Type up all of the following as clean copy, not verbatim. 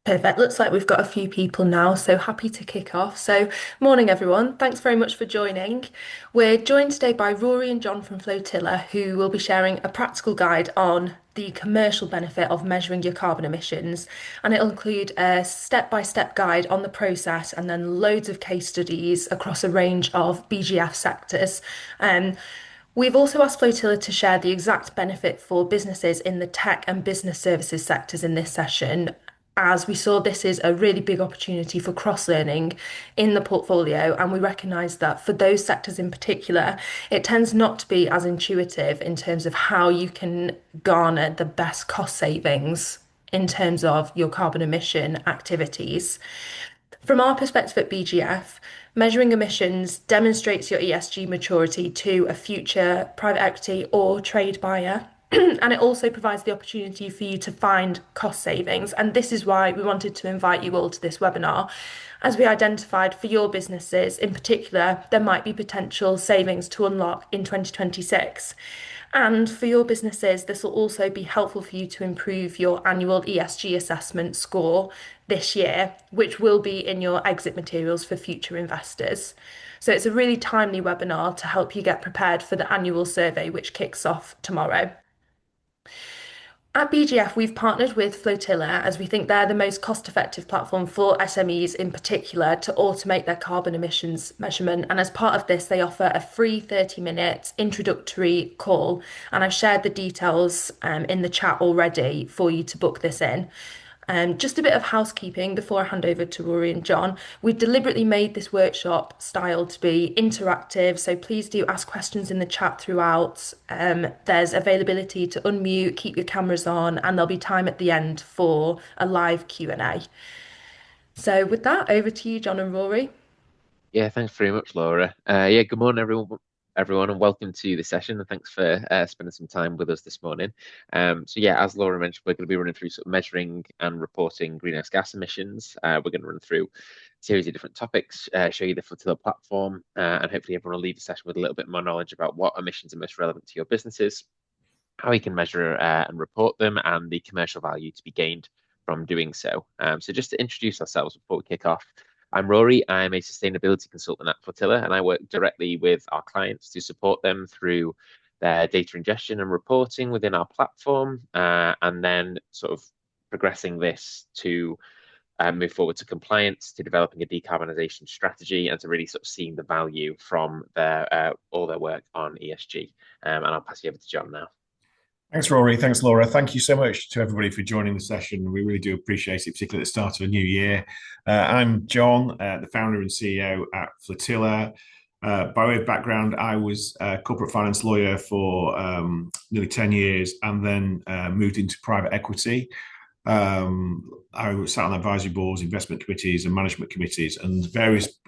Perfect. Looks like we've got a few people now, so happy to kick off. Morning everyone. Thanks very much for joining. We're joined today by Rory and John from Flotilla, who will be sharing a practical guide on the commercial benefit of measuring your carbon emissions. And it'll include a step-by-step guide on the process and then loads of case studies across a range of BGF sectors. Um, We've also asked Flotilla to share the exact benefit for businesses in the tech and business services sectors in this session, as we saw this is a really big opportunity for cross-learning in the portfolio, and we recognise that for those sectors in particular, it tends not to be as intuitive in terms of how you can garner the best cost savings in terms of your carbon emission activities. From our perspective at BGF, measuring emissions demonstrates your ESG maturity to a future private equity or trade buyer. And it also provides the opportunity for you to find cost savings. And this is why we wanted to invite you all to this webinar. As we identified for your businesses in particular, there might be potential savings to unlock in 2026. And for your businesses, this will also be helpful for you to improve your annual ESG assessment score this year, which will be in your exit materials for future investors. So it's a really timely webinar to help you get prepared for the annual survey, which kicks off tomorrow. At BGF, we've partnered with Flotilla as we think they're the most cost-effective platform for SMEs in particular to automate their carbon emissions measurement. And as part of this, they offer a free 30-minute introductory call. And I've shared the details in the chat already for you to book this in. Just a bit of housekeeping before I hand over to Rory and John. We deliberately made this workshop style to be interactive, so please do ask questions in the chat throughout. There's availability to unmute, keep your cameras on, and there'll be time at the end for a live Q&A. So with that, over to you, John and Rory. Yeah, thanks very much, Laura. Yeah, good morning, everyone, and welcome to the session. And thanks for spending some time with us this morning. So yeah, as Laura mentioned, we're going to be running through sort of measuring and reporting greenhouse gas emissions. We're going to run through a series of different topics, show you the Flotilla platform, and hopefully everyone will leave the session with a little bit more knowledge about what emissions are most relevant to your businesses, how you can measure and report them, and the commercial value to be gained from doing so. So just to introduce ourselves before we kick off, I'm Rory. I'm a sustainability consultant at Flotilla, and I work directly with our clients to support them through their data ingestion and reporting within our platform, and then sort of progressing this to move forward to compliance, to developing a decarbonisation strategy, and to really sort of seeing the value from their all their work on ESG. And I'll pass you over to John now. Thanks, Rory. Thanks, Laura. Thank you so much to everybody for joining the session. We really do appreciate it, particularly at the start of a new year. I'm John, the founder and CEO at Flotilla. By way of background, I was a corporate finance lawyer for nearly 10 years and then moved into private equity. I sat on advisory boards, investment committees, and management committees, and various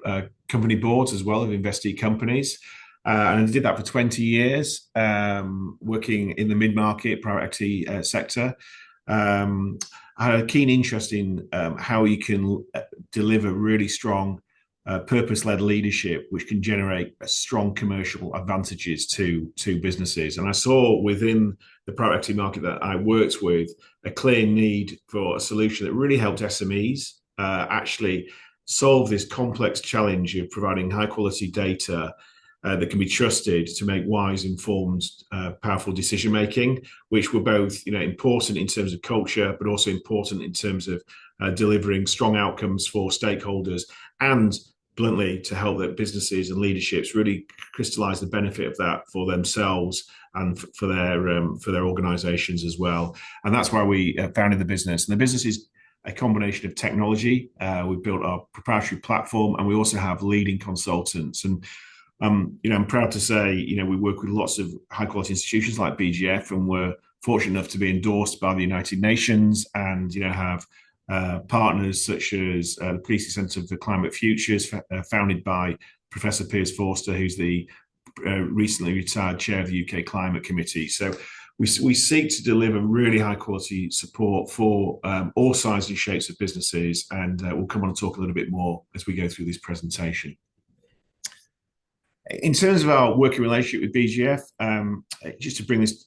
company boards as well of investee companies. And I did that for 20 years, working in the mid-market private equity sector. I had a keen interest in how you can deliver really strong purpose-led leadership, which can generate strong commercial advantages to businesses. And I saw within the private equity market that I worked with a clear need for a solution that really helped SMEs actually solve this complex challenge of providing high-quality data that can be trusted to make wise, informed, powerful decision making, which were both, important in terms of culture, but also important in terms of delivering strong outcomes for stakeholders, and bluntly to help that businesses and leaderships really crystallize the benefit of that for themselves and for their organizations as well. And that's why we founded the business. And the business is a combination of technology. We've built our proprietary platform, and we also have leading consultants. And I'm proud to say, we work with lots of high quality institutions like BGF, and we're fortunate enough to be endorsed by the United Nations and, have partners such as the Policy Centre for Climate Futures, founded by Professor Piers Forster, who's the recently retired chair of the UK Climate Committee. So we seek to deliver really high quality support for all sizes and shapes of businesses, and we'll come on and talk a little bit more as we go through this presentation. In terms of our working relationship with BGF, just to bring this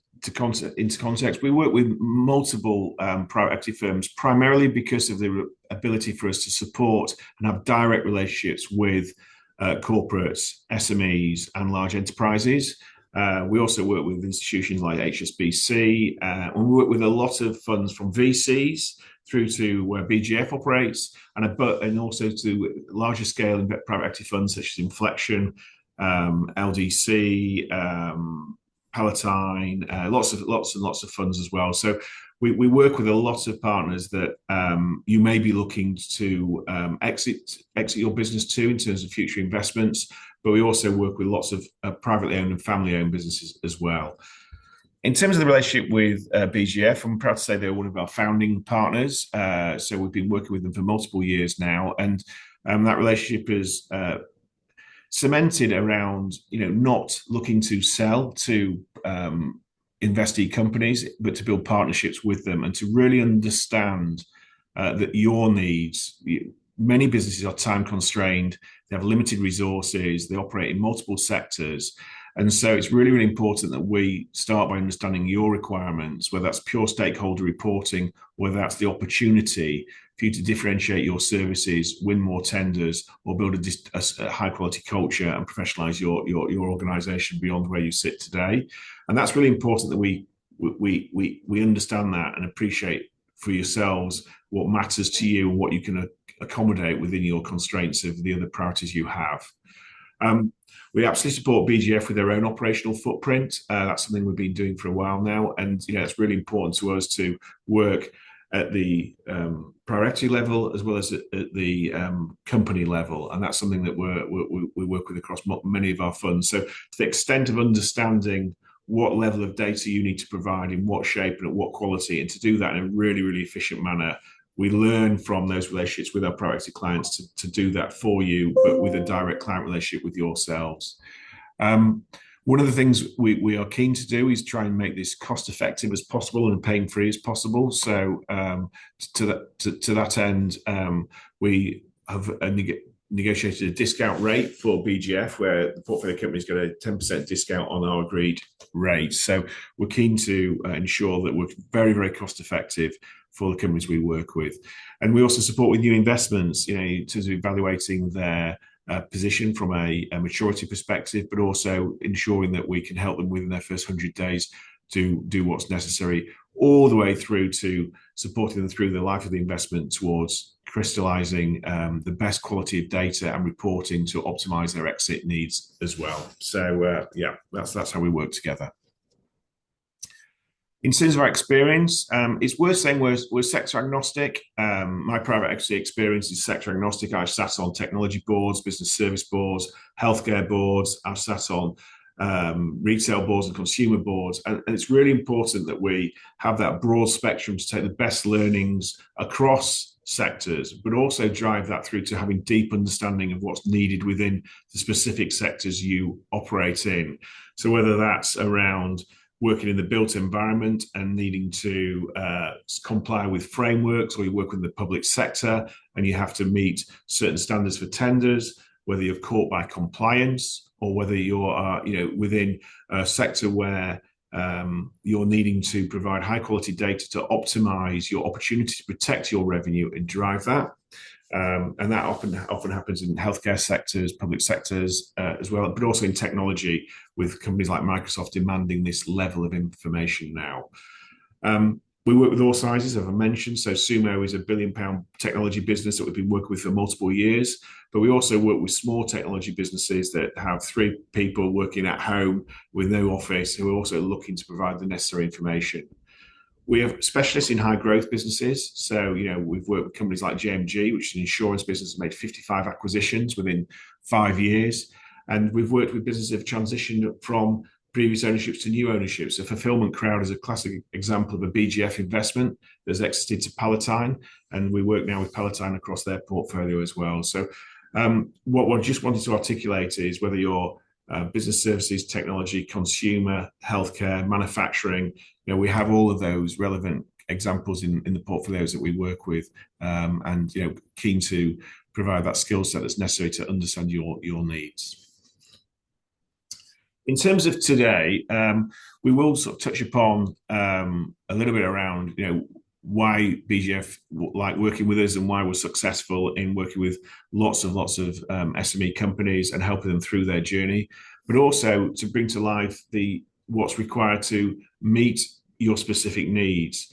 into context, we work with multiple private equity firms primarily because of the ability for us to support and have direct relationships with corporates, SMEs, and large enterprises. We also work with institutions like HSBC, and we work with a lot of funds from VCs through to where BGF operates, and also to larger scale private equity funds such as Inflection, LDC, Palatine, lots and lots of funds as well. So we work with a lot of partners that you may be looking to exit your business to in terms of future investments, but we also work with lots of privately owned and family owned businesses as well. In terms of the relationship with BGF, I'm proud to say they're one of our founding partners. So we've been working with them for multiple years now, and that relationship is cemented around, not looking to sell to investee companies, but to build partnerships with them and to really understand that your needs. Many businesses are time constrained, they have limited resources, they operate in multiple sectors. And so it's really, really important that we start by understanding your requirements, whether that's pure stakeholder reporting, whether that's the opportunity for you to differentiate your services, win more tenders, or build a high quality culture and professionalize your organization beyond where you sit today. And that's really important that we understand that and appreciate for yourselves what matters to you and what you can accommodate within your constraints of the other priorities you have. We absolutely support BGF with their own operational footprint. That's something we've been doing for a while now, and it's really important to us to work at the priority level as well as at the company level, and that's something that we work with across many of our funds. So to the extent of understanding what level of data you need to provide, in what shape and at what quality, and to do that in a really, really efficient manner, we learn from those relationships with our proactive clients to do that for you, but with a direct client relationship with yourselves. One of the things we are keen to do is try and make this cost effective as possible and pain free as possible. So to that end, we have negotiated a discount rate for BGF where the portfolio companies get a 10% discount on our agreed rate. So we're keen to ensure that we're very, very cost effective for the companies we work with. And we also support with new investments, in terms of evaluating their position from a maturity perspective, but also ensuring that we can help them within their first 100 days to do what's necessary, all the way through to supporting them through the life of the investment towards crystallizing the best quality of data and reporting to optimize their exit needs as well. So that's how we work together. In terms of our experience, it's worth saying we're sector agnostic. My private equity experience is sector agnostic. I've sat on technology boards, business service boards, healthcare boards. I've sat on retail boards and consumer boards. And it's really important that we have that broad spectrum to take the best learnings across sectors, but also drive that through to having deep understanding of what's needed within the specific sectors you operate in. So whether that's around working in the built environment and needing to comply with frameworks, or you work in the public sector and you have to meet certain standards for tenders, whether you're caught by compliance, or whether you're within a sector where you're needing to provide high quality data to optimize your opportunity to protect your revenue and drive that. And that often happens in healthcare sectors, public sectors as well, but also in technology, with companies like Microsoft demanding this level of information now. We work with all sizes, as I mentioned. So Sumo is a £1 billion technology business that we've been working with for multiple years, but we also work with small technology businesses that have 3 people working at home with no office, who are also looking to provide the necessary information. We have specialists in high growth businesses. So, we've worked with companies like JMG, which is an insurance business, made 55 acquisitions within 5 years. And we've worked with businesses that have transitioned from previous ownerships to new ownerships. So Fulfillment Crowd is a classic example of a BGF investment that's exited to Palatine. And we work now with Palatine across their portfolio as well. So what I just wanted to articulate is whether you're business services, technology, consumer, healthcare, manufacturing, we have all of those relevant examples in the portfolios that we work with, and keen to provide that skill set that's necessary to understand your needs. In terms of today, we will sort of touch upon a little bit around, why BGF like working with us and why we're successful in working with lots of SME companies and helping them through their journey, but also to bring to life the what's required to meet your specific needs.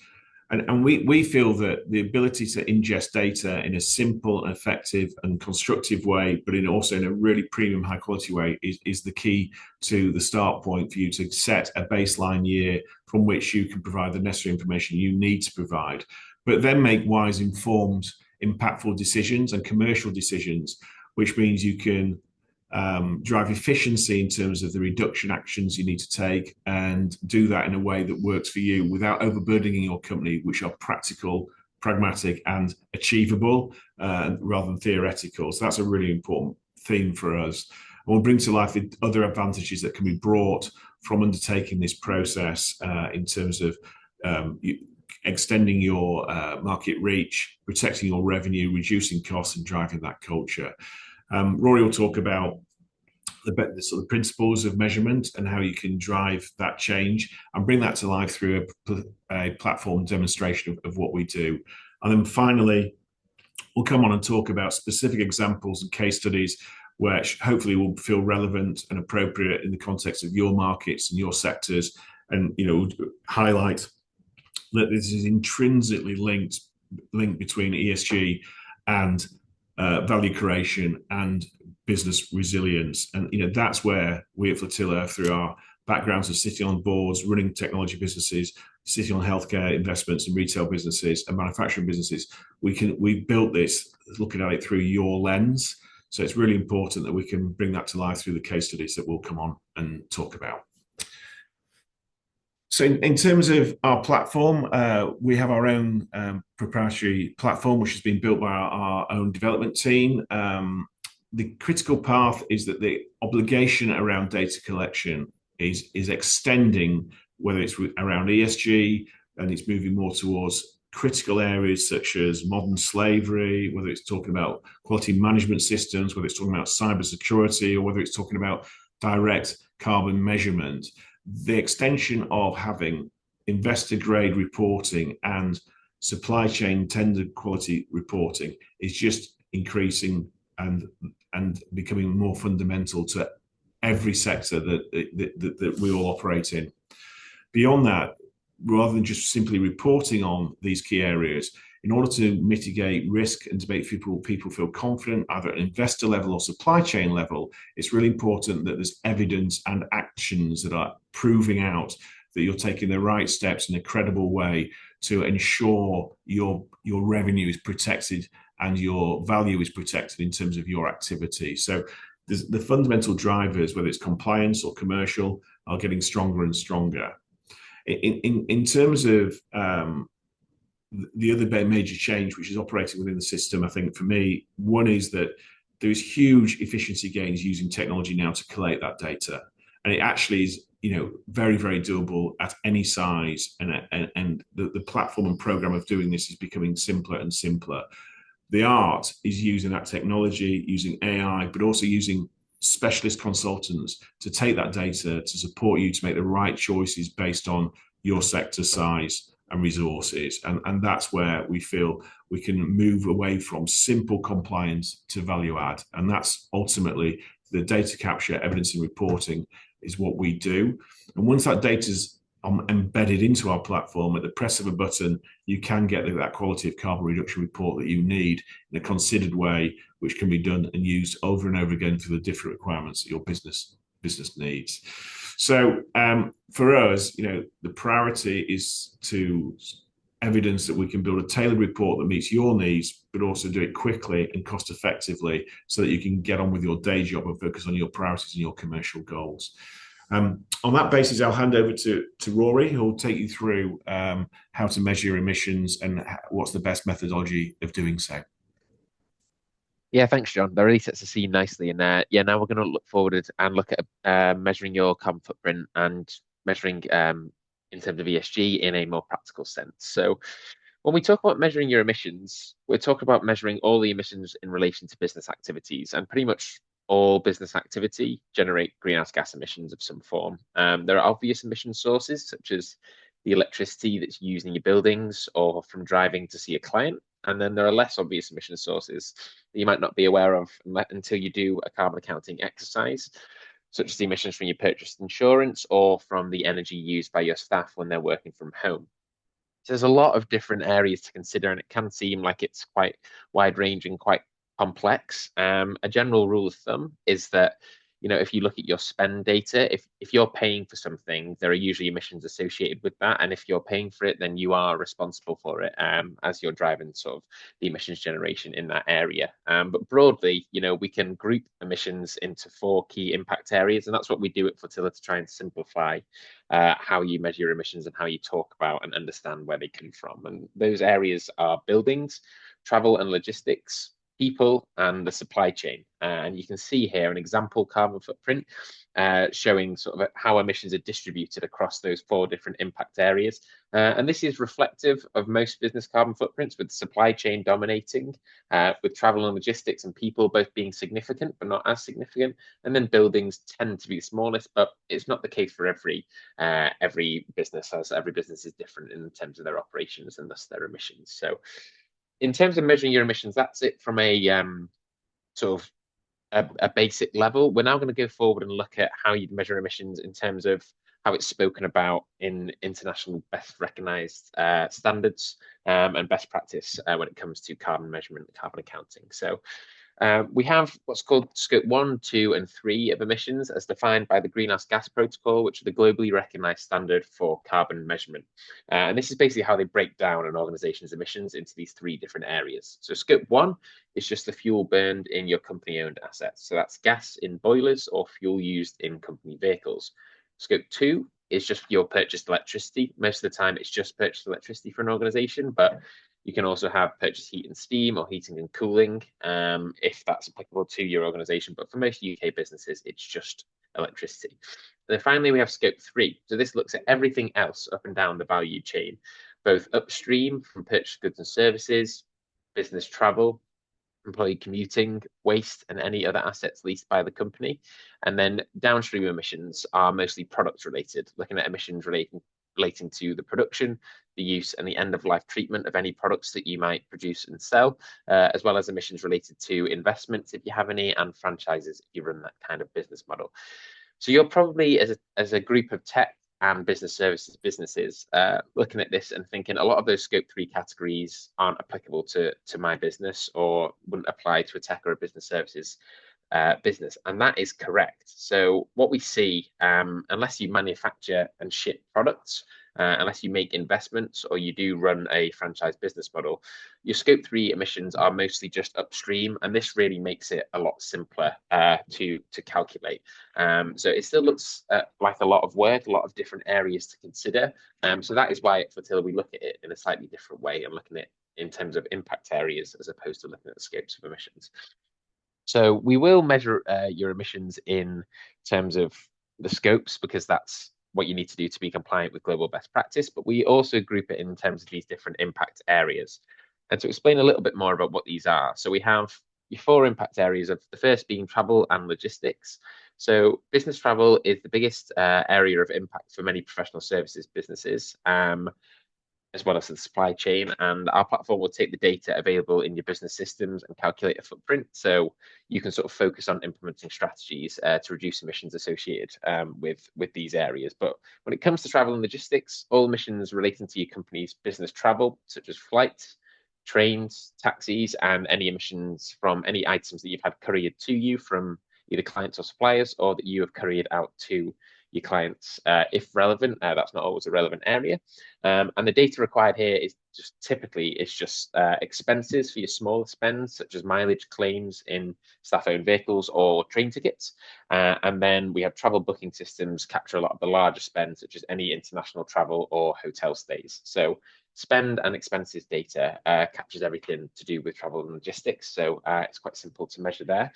And we feel that the ability to ingest data in a simple, effective, and constructive way, but also in a really premium, high quality way, is the key to the start point for you to set a baseline year from which you can provide the necessary information you need to provide, but then make wise, informed, impactful decisions and commercial decisions, which means you can drive efficiency in terms of the reduction actions you need to take and do that in a way that works for you without overburdening your company, which are practical, pragmatic, and achievable rather than theoretical. So that's a really important theme for us. And we'll bring to life the other advantages that can be brought from undertaking this process in terms of extending your market reach, protecting your revenue, reducing costs, and driving that culture. Rory will talk about the sort of principles of measurement and how you can drive that change and bring that to life through a platform demonstration of what we do. And then finally, we'll come on and talk about specific examples and case studies which hopefully will feel relevant and appropriate in the context of your markets and your sectors, and highlight that this is intrinsically linked between ESG and value creation and business resilience. And that's where we at Flotilla, through our backgrounds of sitting on boards, running technology businesses, sitting on healthcare investments and retail businesses and manufacturing businesses, we built this looking at it through your lens. So it's really important that we can bring that to life through the case studies that we'll come on and talk about. So in terms of our platform, we have our own proprietary platform, which has been built by our own development team. The critical path is that the obligation around data collection is extending, whether it's around ESG, and it's moving more towards critical areas such as modern slavery, whether it's talking about quality management systems, whether it's talking about cybersecurity, or whether it's talking about direct carbon measurement. The extension of having investor grade reporting and supply chain tender quality reporting is just increasing and becoming more fundamental to every sector that we all operate in. Beyond that, rather than just simply reporting on these key areas, in order to mitigate risk and to make people feel confident, either at an investor level or supply chain level, it's really important that there's evidence and actions that are proving out that you're taking the right steps in a credible way to ensure your revenue is protected and your value is protected in terms of your activity. So the fundamental drivers, whether it's compliance or commercial, are getting stronger and stronger. In terms of the other major change which is operating within the system, I think for me, one is that there's huge efficiency gains using technology now to collate that data, and it actually is very, very doable at any size, and the platform and program of doing this is becoming simpler and simpler. The art is using that technology, using AI, but also using specialist consultants to take that data to support you to make the right choices based on your sector size and resources. And that's where we feel we can move away from simple compliance to value add. And that's ultimately the data capture, evidence and reporting is what we do. And once that data is embedded into our platform, at the press of a button, you can get that quality of carbon reduction report that you need in a considered way, which can be done and used over and over again for the different requirements that your business needs. So for us, the priority is to evidence that we can build a tailored report that meets your needs, but also do it quickly and cost effectively so that you can get on with your day job and focus on your priorities and your commercial goals. On that basis, I'll hand over to Rory, who will take you through how to measure your emissions and what's the best methodology of doing so. Yeah, thanks, John. That really sets the scene nicely. And now we're going to look forward and look at measuring your carbon footprint and measuring in terms of ESG in a more practical sense. So when we talk about measuring your emissions, we're talking about measuring all the emissions in relation to business activities. And pretty much all business activity generate greenhouse gas emissions of some form. There are obvious emission sources, such as the electricity that's used in your buildings or from driving to see a client. And then there are less obvious emission sources that you might not be aware of until you do a carbon accounting exercise, such as the emissions from your purchased insurance or from the energy used by your staff when they're working from home. So there's a lot of different areas to consider, and it can seem like it's quite wide ranging, quite complex. A general rule of thumb is that, if you look at your spend data, if you're paying for something, there are usually emissions associated with that, and if you're paying for it, then you are responsible for it, as you're driving sort of the emissions generation in that area. But broadly, we can group emissions into 4 key impact areas, and that's what we do at Flotilla to try and simplify how you measure your emissions and how you talk about and understand where they come from. And those areas are buildings, travel and logistics, people, and the supply chain. And you can see here an example carbon footprint showing sort of how emissions are distributed across those 4 different impact areas. And this is reflective of most business carbon footprints, with supply chain dominating, with travel and logistics and people both being significant but not as significant. And then buildings tend to be the smallest, but it's not the case for every business, as every business is different in terms of their operations and thus their emissions. So in terms of measuring your emissions, that's it from a sort of a basic level. We're now going to go forward and look at how you measure emissions in terms of how it's spoken about in international best recognized standards and best practice when it comes to carbon measurement and carbon accounting. So we have what's called scope 1, 2, and 3 of emissions as defined by the Greenhouse Gas Protocol, which are the globally recognized standard for carbon measurement. And this is basically how they break down an organization's emissions into these 3 different areas. So scope 1 is just the fuel burned in your company-owned assets. So that's gas in boilers or fuel used in company vehicles. Scope 2 is just your purchased electricity. Most of the time, it's just purchased electricity for an organization, but you can also have purchased heat and steam or heating and cooling if that's applicable to your organization. But for most UK businesses, it's just electricity. And then finally, we have scope 3. So this looks at everything else up and down the value chain, both upstream from purchased goods and services, business travel, employee commuting, waste, and any other assets leased by the company. And then downstream emissions are mostly product related, looking at emissions relating to the production, the use, and the end-of-life treatment of any products that you might produce and sell, as well as emissions related to investments, if you have any, and franchises, if you run that kind of business model. So you're probably, as a group of tech and business services businesses, looking at this and thinking a lot of those scope 3 categories aren't applicable to my business or wouldn't apply to a tech or a business services business. And that is correct. So what we see, unless you manufacture and ship products, unless you make investments or you do run a franchise business model, your scope 3 emissions are mostly just upstream, and this really makes it a lot simpler to calculate. So it still looks like a lot of work, a lot of different areas to consider. So that is why at Flotilla we look at it in a slightly different way and looking at it in terms of impact areas as opposed to looking at the scopes of emissions. So we will measure your emissions in terms of the scopes, because that's what you need to do to be compliant with global best practice, but we also group it in terms of these different impact areas. And to explain a little bit more about what these are, so we have your 4 impact areas, of the first being travel and logistics. So business travel is the biggest area of impact for many professional services businesses, as well as the supply chain. And our platform will take the data available in your business systems and calculate a footprint. So you can sort of focus on implementing strategies to reduce emissions associated with these areas. But when it comes to travel and logistics, all emissions relating to your company's business travel, such as flights, trains, taxis, and any emissions from any items that you've had couriered to you from either clients or suppliers, or that you have couriered out to your clients, if relevant. That's not always a relevant area. And the data required here is just typically expenses for your smaller spends, such as mileage claims in staff-owned vehicles or train tickets. And then we have travel booking systems capture a lot of the larger spends, such as any international travel or hotel stays. So spend and expenses data captures everything to do with travel and logistics. So it's quite simple to measure there.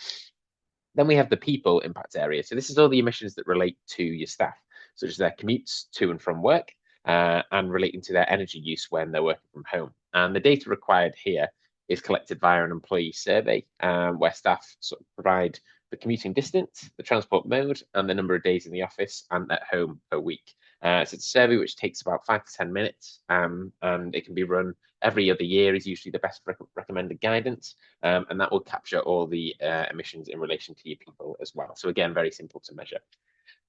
Then we have the people impact area. So this is all the emissions that relate to your staff, such as their commutes to and from work, and relating to their energy use when they're working from home. And the data required here is collected via an employee survey, where staff sort of provide the commuting distance, the transport mode, and the number of days in the office and at home per week. So it's a survey which takes about 5 to 10 minutes, and it can be run every other year is usually the best recommended guidance, and that will capture all the emissions in relation to your people as well. So again, very simple to measure.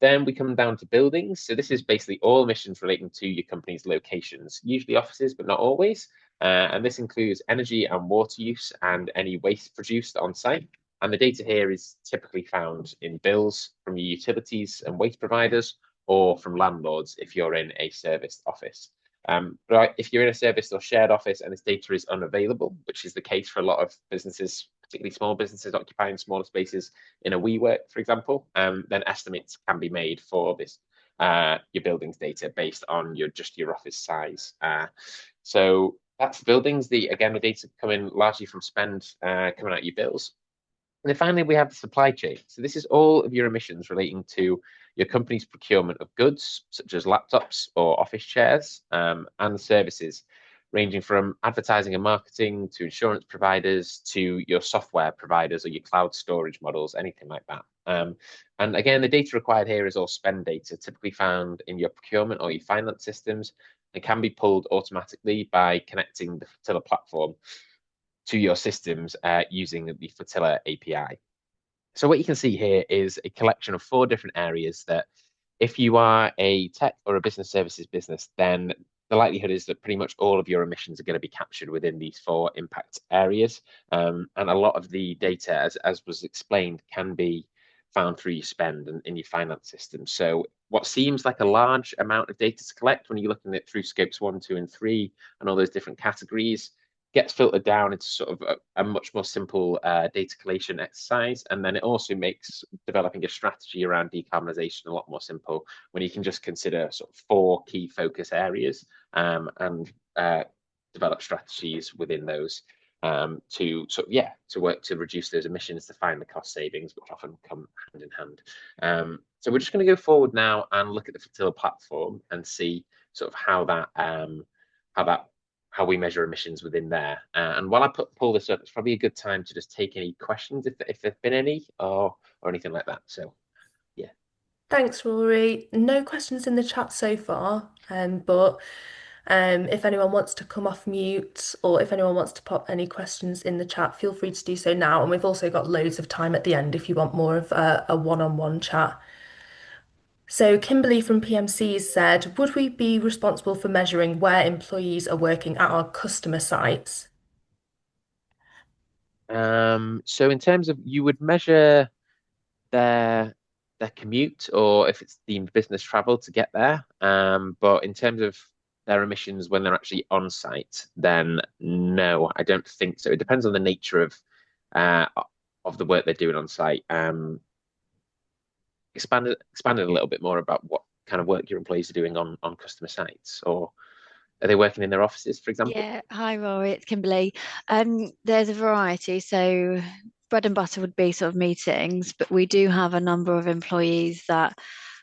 Then we come down to buildings. So this is basically all emissions relating to your company's locations, usually offices, but not always. And this includes energy and water use and any waste produced on site. And the data here is typically found in bills from your utilities and waste providers, or from landlords if you're in a serviced office. But if you're in a serviced or shared office and this data is unavailable, which is the case for a lot of businesses, particularly small businesses occupying smaller spaces in a WeWork, for example, then estimates can be made for this your buildings data based on your office size. So that's buildings. The data coming largely from spend coming out of your bills. And then finally, we have the supply chain. So this is all of your emissions relating to your company's procurement of goods, such as laptops or office chairs, and services, ranging from advertising and marketing to insurance providers to your software providers or your cloud storage models, anything like that. And again, the data required here is all spend data, typically found in your procurement or your finance systems, and can be pulled automatically by connecting the Flotilla platform to your systems using the Flotilla API. So what you can see here is a collection of 4 different areas that if you are a tech or a business services business, then the likelihood is that pretty much all of your emissions are going to be captured within these 4 impact areas. And a lot of the data, as was explained, can be found through your spend and in your finance system. So what seems like a large amount of data to collect when you're looking at through scopes 1, 2, and 3 and all those different categories gets filtered down into sort of a much more simple data collation exercise. And then it also makes developing a strategy around decarbonisation a lot more simple when you can just consider sort of 4 key focus areas and develop strategies within those to work to reduce those emissions, to find the cost savings, which often come hand in hand. So we're just going to go forward now and look at the Flotilla platform and see sort of how we measure emissions within there. And while I pull this up, it's probably a good time to just take any questions if there've been any or anything like that. So yeah. Thanks, Rory. No questions in the chat so far, but if anyone wants to come off mute or if anyone wants to pop any questions in the chat, feel free to do so now. And we've also got loads of time at the end if you want more of a one-on-one chat. So Kimberly from PMC said, would we be responsible for measuring where employees are working at our customer sites? So in terms of, you would measure their commute or if it's deemed business travel to get there. But in terms of their emissions when they're actually on site, then no, I don't think so. It depends on the nature of the work they're doing on site. Expand a little bit more about what kind of work your employees are doing on customer sites, or are they working in their offices, for example? Yeah, hi Rory, it's Kimberly. There's a variety. So bread and butter would be sort of meetings, but we do have a number of employees that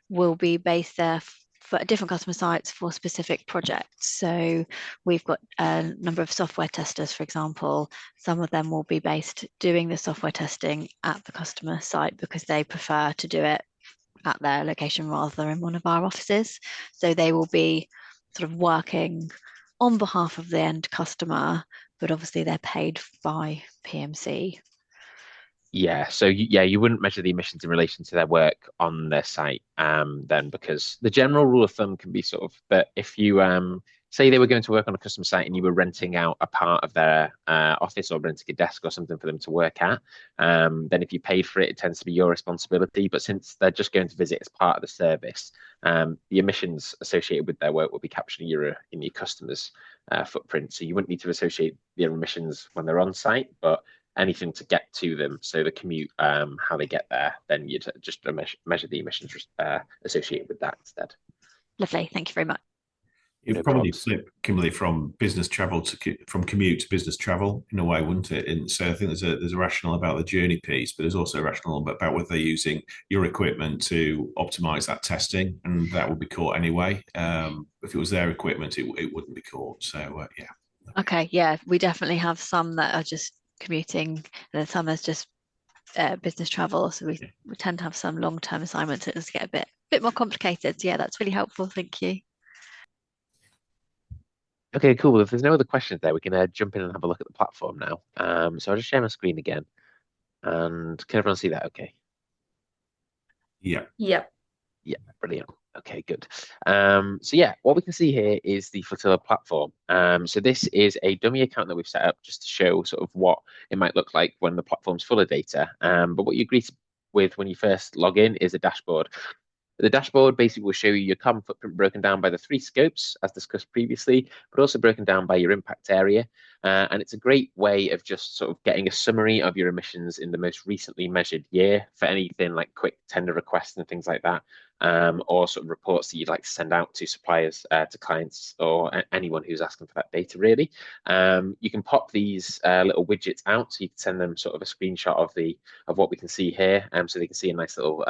will be based there for different customer sites for specific projects. So we've got a number of software testers, for example. Some of them will be based doing the software testing at the customer site because they prefer to do it at their location rather than in one of our offices. So they will be sort of working on behalf of the end customer, but obviously they're paid by PMC. Yeah, so you wouldn't measure the emissions in relation to their work on their site, then, because the general rule of thumb can be sort of that if you say they were going to work on a customer site and you were renting out a part of their office or renting a desk or something for them to work at, then if you paid for it, it tends to be your responsibility. But since they're just going to visit as part of the service, the emissions associated with their work will be captured in your customer's footprint. So you wouldn't need to associate their emissions when they're on site, but anything to get to them, so the commute, how they get there, then you'd just measure the emissions associated with that instead. Lovely, thank you very much. It'd probably flip, Kimberly, from business travel from commute to business travel in a way, wouldn't it? And so I think there's a rationale about the journey piece, but there's also a rationale about whether they're using your equipment to optimize that testing, and that would be caught anyway. If it was their equipment, it wouldn't be caught. So yeah. Okay, yeah, we definitely have some that are just commuting, and some is just business travel. So we tend to have some long-term assignments. It does get a bit more complicated. So yeah, that's really helpful. Thank you. Okay, cool. If there's no other questions there, we can jump in and have a look at the platform now. So I'll just share my screen again. And can everyone see that? Okay. Yeah. Yeah. Yeah, brilliant. Okay, good. So yeah, what we can see here is the Flotilla platform. So this is a dummy account that we've set up just to show sort of what it might look like when the platform's full of data. But what you agree with when you first log in is a dashboard. The dashboard basically will show you your carbon footprint broken down by the 3 scopes, as discussed previously, but also broken down by your impact area. And it's a great way of just sort of getting a summary of your emissions in the most recently measured year for anything like quick tender requests and things like that, or sort of reports that you'd like to send out to suppliers, to clients, or anyone who's asking for that data, really. You can pop these little widgets out, so you can send them sort of a screenshot of what we can see here, so they can see a nice little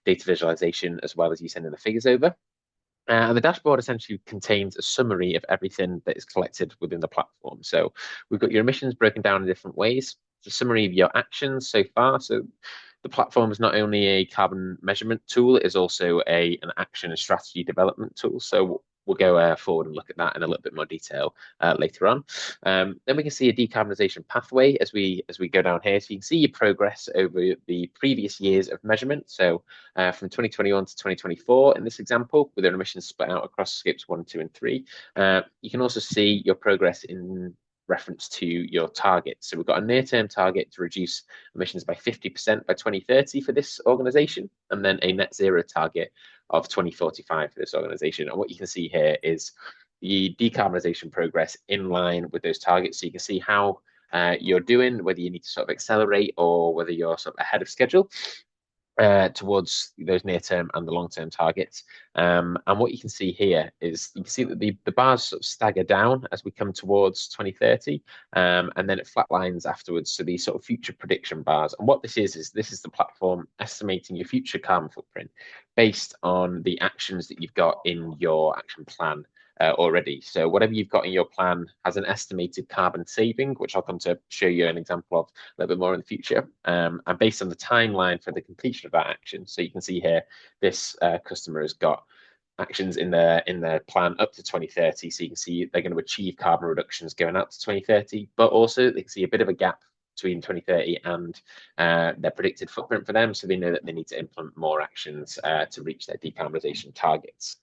data visualization as well as you sending the figures over. And the dashboard essentially contains a summary of everything that is collected within the platform. So we've got your emissions broken down in different ways. It's a summary of your actions so far. So the platform is not only a carbon measurement tool, it is also an action and strategy development tool. So we'll go forward and look at that in a little bit more detail later on. Then we can see a decarbonisation pathway as we go down here. So you can see your progress over the previous years of measurement. So from 2021 to 2024 in this example, with their emissions split out across scopes 1, 2, and 3. You can also see your progress in reference to your targets. So we've got a near-term target to reduce emissions by 50% by 2030 for this organisation, and then a net zero target of 2045 for this organisation. And what you can see here is the decarbonisation progress in line with those targets. So you can see how you're doing, whether you need to sort of accelerate or whether you're sort of ahead of schedule towards those near-term and the long-term targets. And what you can see here is you can see that the bars sort of stagger down as we come towards 2030, and then it flatlines afterwards. So these sort of future prediction bars. And what this is this is the platform estimating your future carbon footprint based on the actions that you've got in your action plan already. So whatever you've got in your plan has an estimated carbon saving, which I'll come to show you an example of a little bit more in the future, and based on the timeline for the completion of that action. So you can see here, this customer has got actions in their plan up to 2030. So you can see they're going to achieve carbon reductions going out to 2030, but also they can see a bit of a gap between 2030 and their predicted footprint for them. So they know that they need to implement more actions to reach their decarbonisation targets.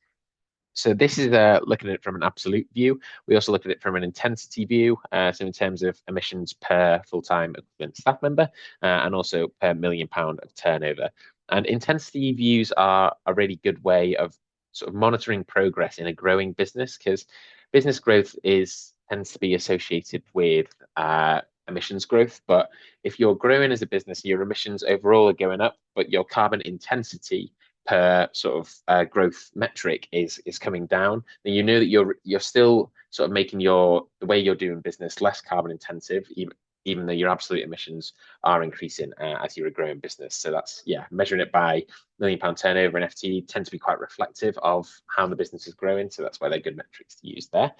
So this is looking at it from an absolute view. We also look at it from an intensity view, so in terms of emissions per full-time equivalent staff member, and also per £1 million of turnover. And intensity views are a really good way of sort of monitoring progress in a growing business, because business growth tends to be associated with emissions growth. But if you're growing as a business, your emissions overall are going up, but your carbon intensity per sort of growth metric is coming down, then you know that you're still sort of making the way you're doing business less carbon intensive, even though your absolute emissions are increasing as you're a growing business. So that's, measuring it by £1 million turnover and FTE tend to be quite reflective of how the business is growing. So that's why they're good metrics to use there.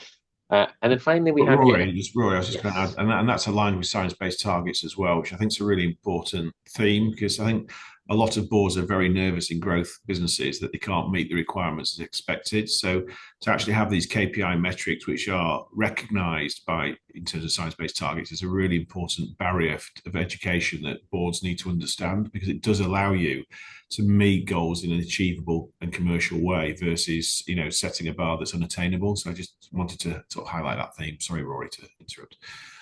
And then finally we have Rory, I was just going to add, and that's aligned with science-based targets as well, which I think is a really important theme, because I think a lot of boards are very nervous in growth businesses that they can't meet the requirements as expected. So to actually have these KPI metrics, which are recognised in terms of science-based targets, is a really important barrier of education that boards need to understand, because it does allow you to meet goals in an achievable and commercial way versus, setting a bar that's unattainable. So I just wanted to sort of highlight that theme. Sorry, Rory, to interrupt.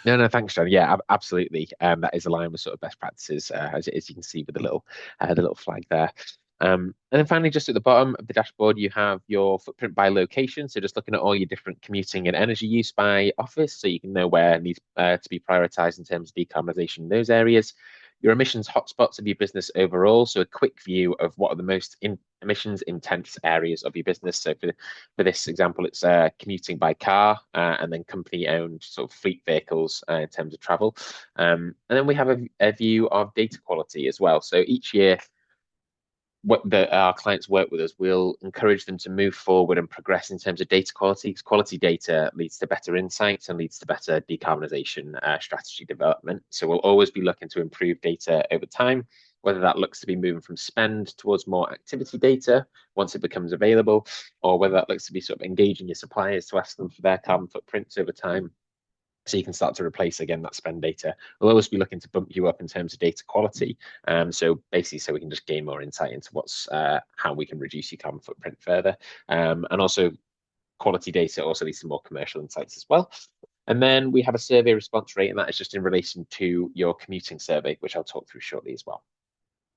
No, thanks, John. Yeah, absolutely. That is aligned with sort of best practices, as you can see with the little flag there. And then finally, just at the bottom of the dashboard, you have your footprint by location. So just looking at all your different commuting and energy use by office, so you can know where needs to be prioritised in terms of decarbonisation in those areas. Your emissions hotspots of your business overall, so a quick view of what are the most emissions intense areas of your business. So for this example, it's commuting by car, and then company owned sort of fleet vehicles in terms of travel. And then we have a view of data quality as well. So each year our clients work with us, we'll encourage them to move forward and progress in terms of data quality, because quality data leads to better insights and leads to better decarbonisation strategy development. So we'll always be looking to improve data over time, whether that looks to be moving from spend towards more activity data once it becomes available, or whether that looks to be sort of engaging your suppliers to ask them for their carbon footprints over time, so you can start to replace again that spend data. We'll always be looking to bump you up in terms of data quality. So basically, so we can just gain more insight into what's how we can reduce your carbon footprint further. And also quality data also leads to more commercial insights as well. And then we have a survey response rate, and that is just in relation to your commuting survey, which I'll talk through shortly as well.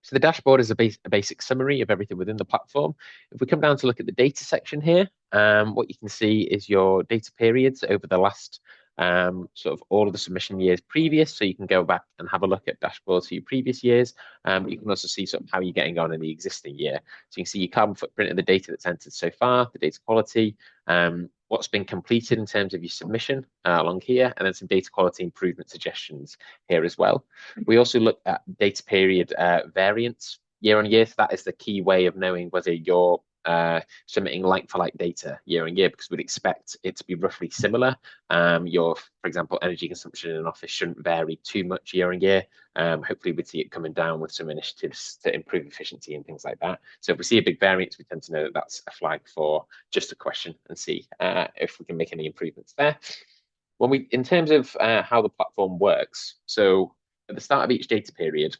So the dashboard is a basic summary of everything within the platform. If we come down to look at the data section here, what you can see is your data periods over the last sort of all of the submission years previous. So you can go back and have a look at dashboards for your previous years. But you can also see sort of how you're getting on in the existing year. So you can see your carbon footprint of the data that's entered so far, the data quality, what's been completed in terms of your submission along here, and then some data quality improvement suggestions here as well. We also look at data period variance year on year. So that is the key way of knowing whether you're submitting like-for-like data year on year, because we'd expect it to be roughly similar. For example, energy consumption in an office shouldn't vary too much year on year. Hopefully we'd see it coming down with some initiatives to improve efficiency and things like that. So if we see a big variance, we tend to know that that's a flag for just a question and see if we can make any improvements there. In terms of how the platform works, so at the start of each data period,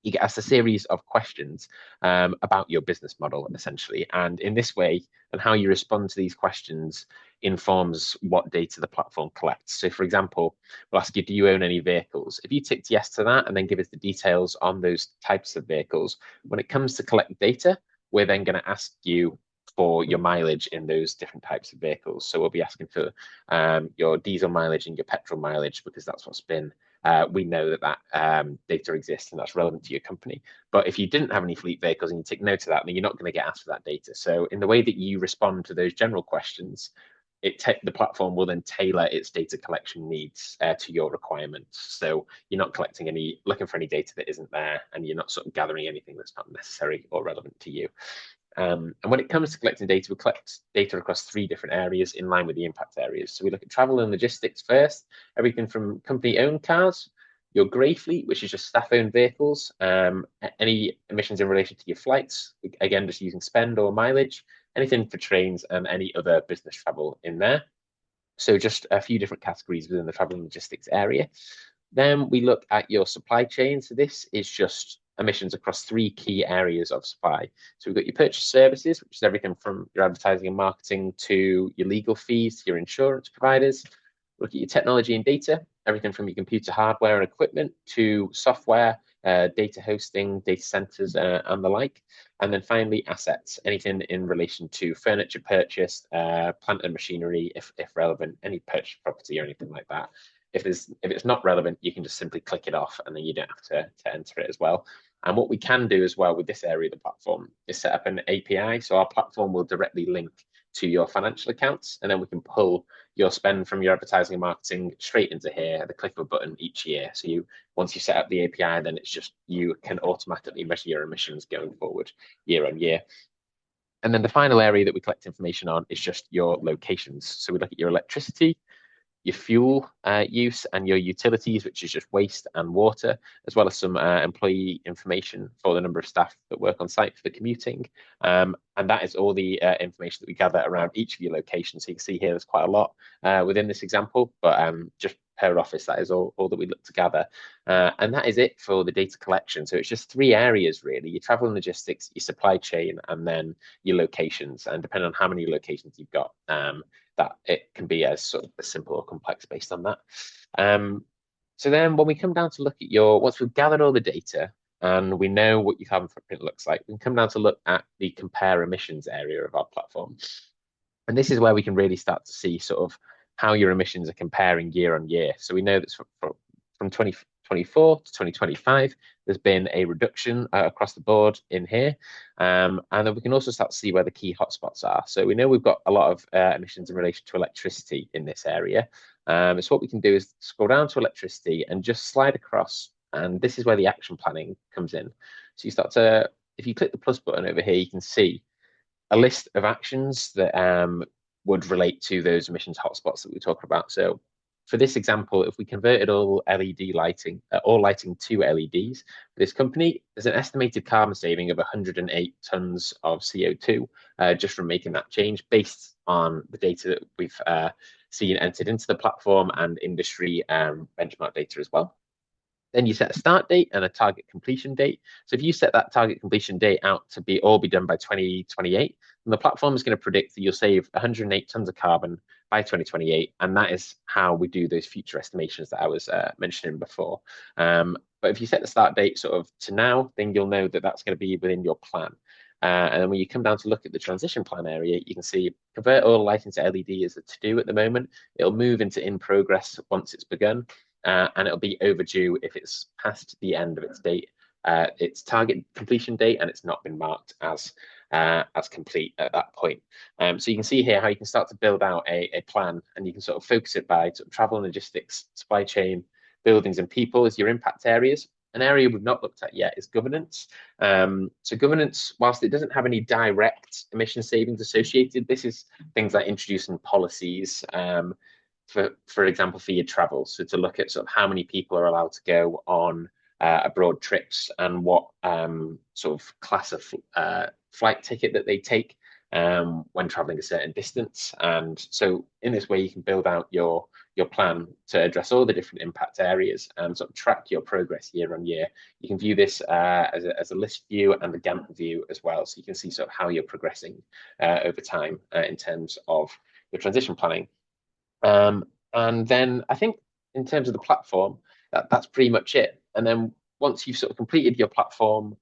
you get asked a series of questions about your business model, essentially. And in this way, and how you respond to these questions informs what data the platform collects. So for example, we'll ask you, do you own any vehicles? If you ticked yes to that and then give us the details on those types of vehicles, when it comes to collect data, we're then going to ask you for your mileage in those different types of vehicles. So we'll be asking for your diesel mileage and your petrol mileage, because that's what's been we know that data exists and that's relevant to your company. But if you didn't have any fleet vehicles and you take note of that, then you're not going to get asked for that data. So in the way that you respond to those general questions, the platform will then tailor its data collection needs to your requirements. So you're not looking for any data that isn't there, and you're not sort of gathering anything that's not necessary or relevant to you. And when it comes to collecting data, we collect data across 3 different areas in line with the impact areas. So we look at travel and logistics first, everything from company-owned cars, your grey fleet, which is just staff-owned vehicles, any emissions in relation to your flights, again, just using spend or mileage, anything for trains, and any other business travel in there. So just a few different categories within the travel and logistics area. Then we look at your supply chain. So this is just emissions across 3 key areas of supply. So we've got your purchase services, which is everything from your advertising and marketing to your legal fees to your insurance providers. Look at your technology and data, everything from your computer hardware and equipment to software, data hosting, data centers, and the like. And then finally, assets, anything in relation to furniture purchased, plant and machinery, if relevant, any purchased property or anything like that. If it's not relevant, you can just simply click it off, and then you don't have to enter it as well. And what we can do as well with this area of the platform is set up an API. So our platform will directly link to your financial accounts, and then we can pull your spend from your advertising and marketing straight into here at the click of a button each year. So once you set up the API, then it's just you can automatically measure your emissions going forward year on year. And then the final area that we collect information on is just your locations. So we look at your electricity, your fuel use, and your utilities, which is just waste and water, as well as some employee information for the number of staff that work on site for the commuting. And that is all the information that we gather around each of your locations. So you can see here there's quite a lot within this example, but just per office, that is all that we look to gather. And that is it for the data collection. So it's just 3 areas, really: your travel and logistics, your supply chain, and then your locations. And depending on how many locations you've got, that it can be as sort of simple or complex based on that. So then when we come down to look at once we've gathered all the data and we know what your carbon footprint looks like, we can come down to look at the compare emissions area of our platform. And this is where we can really start to see sort of how your emissions are comparing year on year. So we know that from 2024 to 2025, there's been a reduction across the board in here. And then we can also start to see where the key hotspots are. So we know we've got a lot of emissions in relation to electricity in this area. So what we can do is scroll down to electricity and just slide across. And this is where the action planning comes in. So you start to if you click the plus button over here, you can see a list of actions that would relate to those emissions hotspots that we talked about. So for this example, if we converted all LED lighting, all lighting to LEDs for this company, there's an estimated carbon saving of 108 tons of CO2 just from making that change, based on the data that we've seen entered into the platform and industry benchmark data as well. Then you set a start date and a target completion date. So if you set that target completion date out to be done by 2028, then the platform is going to predict that you'll save 108 tons of carbon by 2028. And that is how we do those future estimations that I was mentioning before. But if you set the start date sort of to now, then you'll know that that's going to be within your plan. And then when you come down to look at the transition plan area, you can see convert all lighting to LED is a to-do at the moment. It'll move into in progress once it's begun. And it'll be overdue if it's past the end of its date, its target completion date, and it's not been marked as complete at that point. So you can see here how you can start to build out a plan, and you can sort of focus it by sort of travel and logistics, supply chain, buildings and people as your impact areas. An area we've not looked at yet is governance. So governance, whilst it doesn't have any direct emission savings associated, this is things like introducing policies, for example, for your travel. So to look at sort of how many people are allowed to go on abroad trips and what sort of class of flight ticket that they take when traveling a certain distance. And so in this way, you can build out your plan to address all the different impact areas and sort of track your progress year on year. You can view this as a list view and a Gantt view as well. So you can see sort of how you're progressing over time in terms of your transition planning. And then I think in terms of the platform, that's pretty much it. And then once you've sort of completed your platform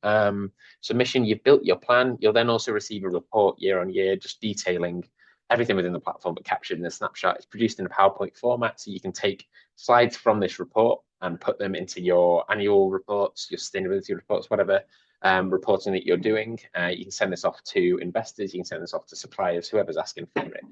submission, you've built your plan, you'll then also receive a report year on year, just detailing everything within the platform, but captured in a snapshot. It's produced in a PowerPoint format, so you can take slides from this report and put them into your annual reports, your sustainability reports, whatever reporting that you're doing. You can send this off to investors, you can send this off to suppliers, whoever's asking for it.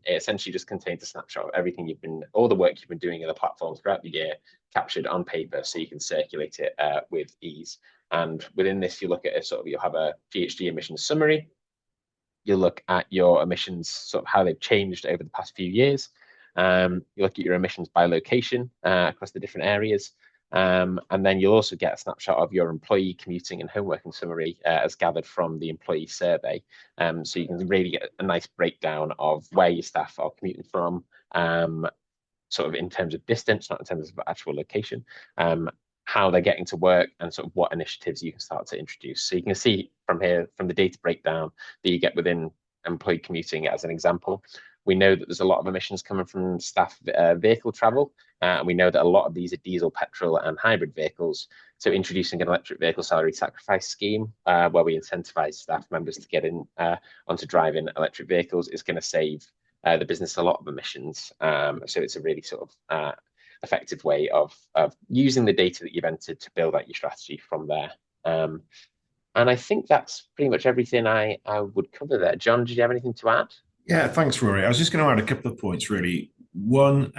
It essentially just contains a snapshot of everything all the work you've been doing in the platform throughout the year, captured on paper, so you can circulate it with ease. And within this, you look at you'll have a GHG emissions summary. You'll look at your emissions, sort of how they've changed over the past few years. You look at your emissions by location across the different areas. And then you'll also get a snapshot of your employee commuting and home working summary as gathered from the employee survey. So you can really get a nice breakdown of where your staff are commuting from, sort of in terms of distance, not in terms of actual location, how they're getting to work, and sort of what initiatives you can start to introduce. So you can see from here, from the data breakdown that you get within employee commuting as an example. We know that there's a lot of emissions coming from staff vehicle travel. And we know that a lot of these are diesel, petrol and hybrid vehicles. So introducing an electric vehicle salary sacrifice scheme where we incentivize staff members to get in onto driving electric vehicles is going to save the business a lot of emissions. So it's a really sort of effective way of using the data that you've entered to build out your strategy from there. And I think that's pretty much everything I would cover there. John, did you have anything to add? Yeah, thanks, Rory. I was just going to add a couple of points, really. One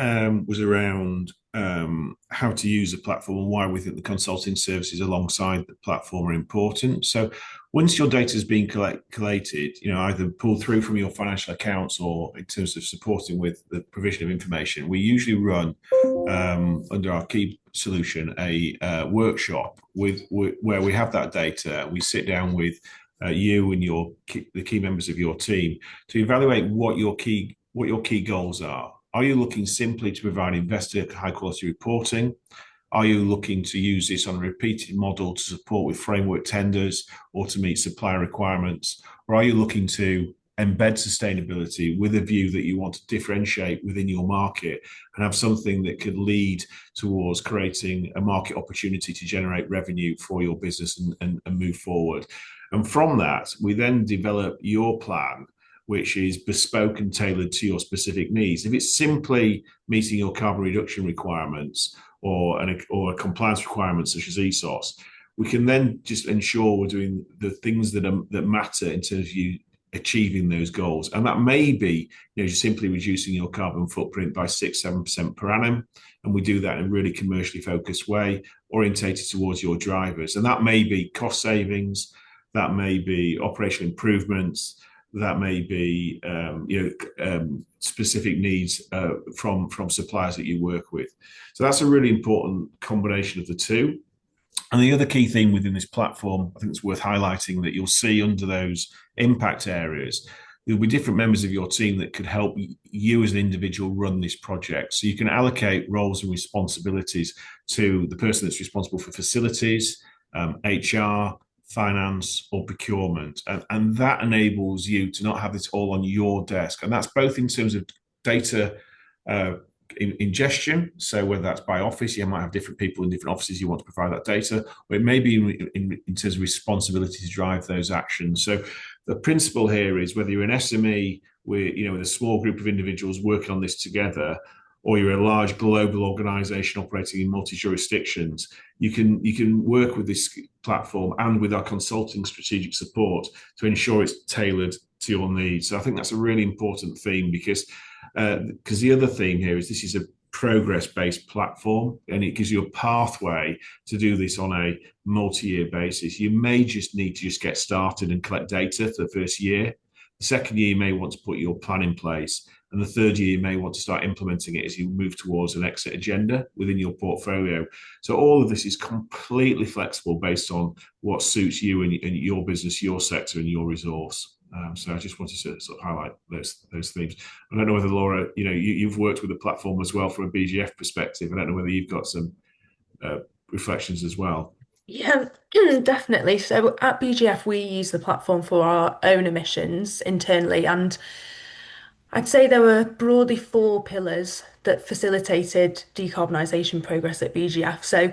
was around how to use the platform and why we think the consulting services alongside the platform are important. So once your data has been collated, either pulled through from your financial accounts or in terms of supporting with the provision of information, we usually run under our key solution a workshop where we have that data. We sit down with you and the key members of your team to evaluate what your key goals are. Are you looking simply to provide investor high quality reporting? Are you looking to use this on a repeated model to support with framework tenders or to meet supplier requirements? Or are you looking to embed sustainability with a view that you want to differentiate within your market and have something that could lead towards creating a market opportunity to generate revenue for your business and move forward? And from that, we then develop your plan, which is bespoke and tailored to your specific needs. If it's simply meeting your carbon reduction requirements or compliance requirements such as ESOS, we can then just ensure we're doing the things that matter in terms of you achieving those goals. And that may be just simply reducing your carbon footprint by 6-7% per annum. And we do that in a really commercially focused way, orientated towards your drivers. And that may be cost savings. that may be operational improvements, that may be specific needs from suppliers that you work with. So that's a really important combination of the two. And the other key thing within this platform, I think it's worth highlighting, that you'll see under those impact areas, there'll be different members of your team that could help you as an individual run this project. So you can allocate roles and responsibilities to the person that's responsible for facilities, HR, finance, or procurement. And that enables you to not have this all on your desk. And that's both in terms of data ingestion. So whether that's by office, you might have different people in different offices you want to provide that data, or it may be in terms of responsibility to drive those actions. So the principle here is whether you're an SME with a small group of individuals working on this together, or you're a large global organization operating in multi-jurisdictions, you can work with this platform and with our consulting strategic support to ensure it's tailored to your needs. So I think that's a really important theme, because the other theme here is this is a progress-based platform, and it gives you a pathway to do this on a multi-year basis. You may just need to just get started and collect data for the first year. The second year, you may want to put your plan in place. And the third year, you may want to start implementing it as you move towards an exit agenda within your portfolio. So all of this is completely flexible based on what suits you and your business, your sector, and your resource. So I just wanted to sort of highlight those themes. I don't know whether, Laura, you've worked with the platform as well from a BGF perspective. I don't know whether you've got some reflections as well. Yeah, definitely. So at BGF, we use the platform for our own emissions internally, and I'd say there were broadly four pillars that facilitated decarbonisation progress at BGF. So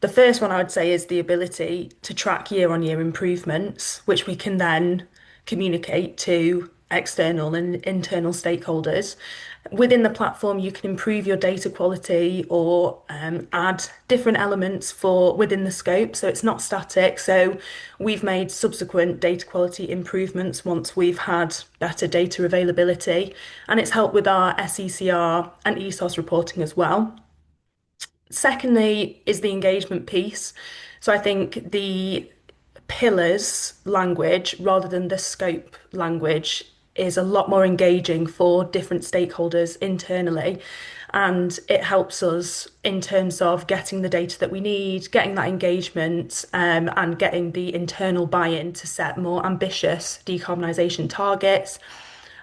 the first one I would say is the ability to track year-on-year improvements, which we can then communicate to external and internal stakeholders. Within the platform, you can improve your data quality or add different elements for within the scope. So it's not static. So we've made subsequent data quality improvements once we've had better data availability, and it's helped with our SECR and ESOS reporting as well. Secondly is the engagement piece. So I think the pillars language rather than the scope language is a lot more engaging for different stakeholders internally. And it helps us in terms of getting the data that we need, getting that engagement, and getting the internal buy-in to set more ambitious decarbonisation targets.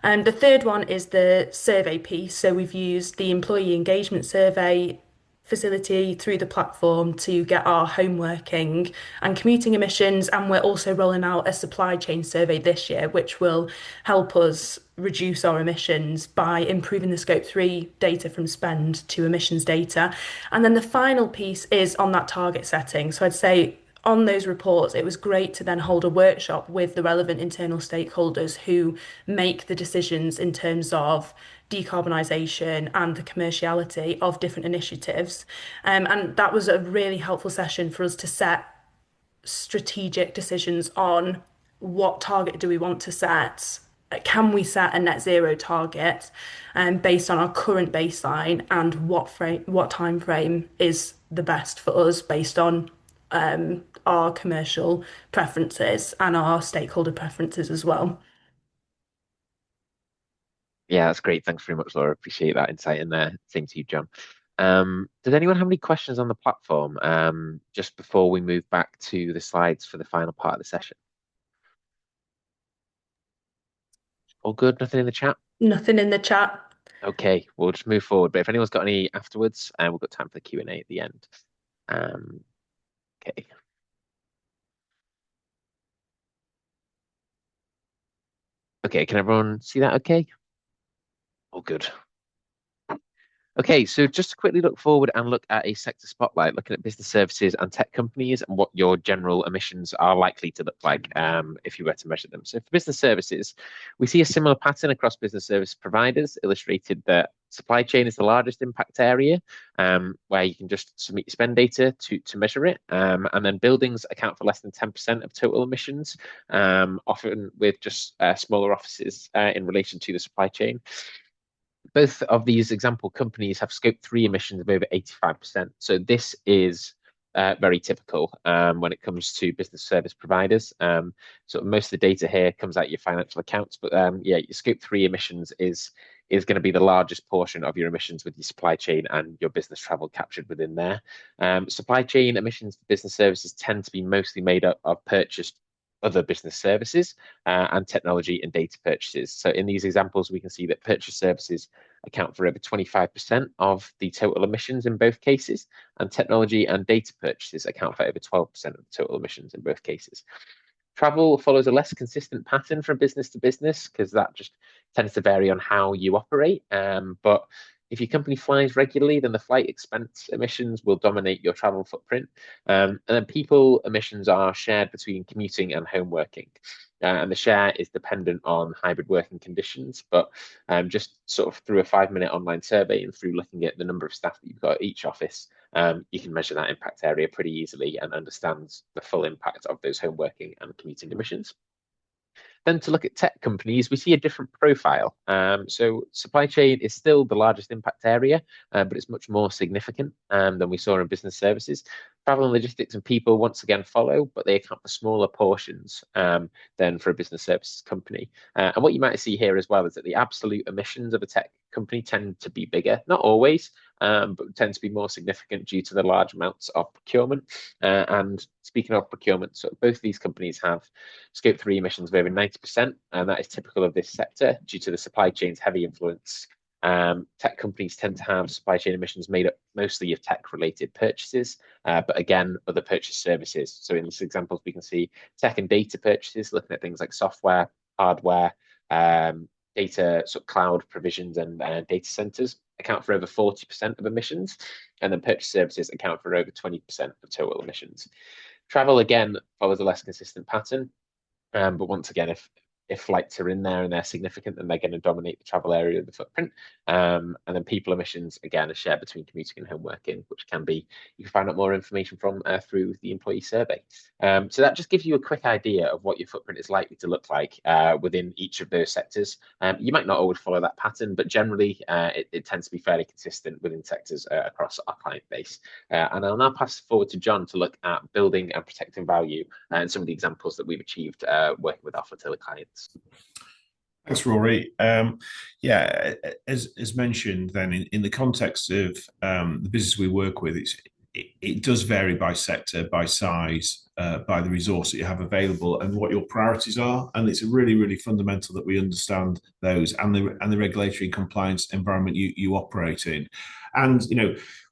And the third one is the survey piece. So we've used the employee engagement survey facility through the platform to get our home working and commuting emissions. And we're also rolling out a supply chain survey this year, which will help us reduce our emissions by improving the scope 3 data from spend to emissions data. And then the final piece is on that target setting. So I'd say on those reports, it was great to then hold a workshop with the relevant internal stakeholders who make the decisions in terms of decarbonisation and the commerciality of different initiatives. And that was a really helpful session for us to set strategic decisions on what target do we want to set. Can we set a net zero target based on our current baseline, and what time frame is the best for us based on our commercial preferences and our stakeholder preferences as well. Yeah, that's great. Thanks very much, Laura. Appreciate that insight in there. Same to you, John. Does anyone have any questions on the platform just before we move back to the slides for the final part of the session? All good? Nothing in the chat? Nothing in the chat. Okay, we'll just move forward. But if anyone's got any afterwards, we've got time for the Q&A at the end. Okay. Okay, can everyone see that okay? All good. Okay, so just to quickly look forward and look at a sector spotlight, looking at business services and tech companies and what your general emissions are likely to look like if you were to measure them. So for business services, we see a similar pattern across business service providers, illustrated that supply chain is the largest impact area, where you can just submit your spend data to measure it. And then buildings account for less than 10% of total emissions, often with just smaller offices in relation to the supply chain. Both of these example companies have scope 3 emissions of over 85%. So this is very typical when it comes to business service providers. So most of the data here comes out of your financial accounts, but yeah, your scope 3 emissions is going to be the largest portion of your emissions with your supply chain and your business travel captured within there. Supply chain emissions for business services tend to be mostly made up of purchased other business services and technology and data purchases. So in these examples, we can see that purchase services account for over 25% of the total emissions in both cases, and technology and data purchases account for over 12% of the total emissions in both cases. Travel follows a less consistent pattern from business to business because that just tends to vary on how you operate. But if your company flies regularly, then the flight expense emissions will dominate your travel footprint. And then people emissions are shared between commuting and home working. And the share is dependent on hybrid working conditions. But just sort of through a 5-minute online survey and through looking at the number of staff that you've got at each office, you can measure that impact area pretty easily and understand the full impact of those home working and commuting emissions. Then to look at tech companies, we see a different profile. So supply chain is still the largest impact area, but it's much more significant than we saw in business services. Travel and logistics and people once again follow, but they account for smaller portions than for a business services company. And what you might see here as well is that the absolute emissions of a tech company tend to be bigger, not always, but tend to be more significant due to the large amounts of procurement. And speaking of procurement, so both these companies have scope 3 emissions of over 90%, and that is typical of this sector due to the supply chain's heavy influence. Tech companies tend to have supply chain emissions made up mostly of tech-related purchases, but again, other purchase services. So in these examples, we can see tech and data purchases, looking at things like software, hardware, data, sort of cloud provisions and data centers account for over 40% of emissions, and then purchase services account for over 20% of total emissions. Travel, again, follows a less consistent pattern, but once again, if flights are in there and they're significant, then they're going to dominate the travel area of the footprint. And then people emissions, again, are shared between commuting and home working, which can be, you can find out more information from through the employee survey. So that just gives you a quick idea of what your footprint is likely to look like within each of those sectors. You might not always follow that pattern, but generally it tends to be fairly consistent within sectors across our client base. And I'll now pass forward to John to look at building and protecting value and some of the examples that we've achieved working with our Flotilla clients. Thanks, Rory. Yeah, as mentioned, then in the context of the business we work with, it does vary by sector, by size, by the resource that you have available, and what your priorities are. And it's really, really fundamental that we understand those and the regulatory and compliance environment you operate in. And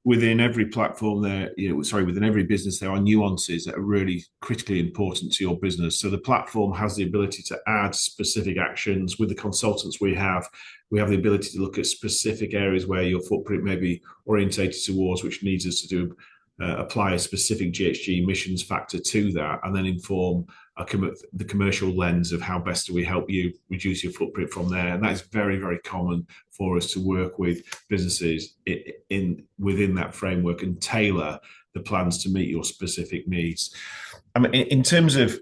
within every platform within every business, there are nuances that are really critically important to your business. So the platform has the ability to add specific actions. With the consultants we have the ability to look at specific areas where your footprint may be orientated towards, which needs us to apply a specific GHG emissions factor to that, and then inform the commercial lens of how best do we help you reduce your footprint from there. And that is very, very common for us to work with businesses within that framework and tailor the plans to meet your specific needs. In terms of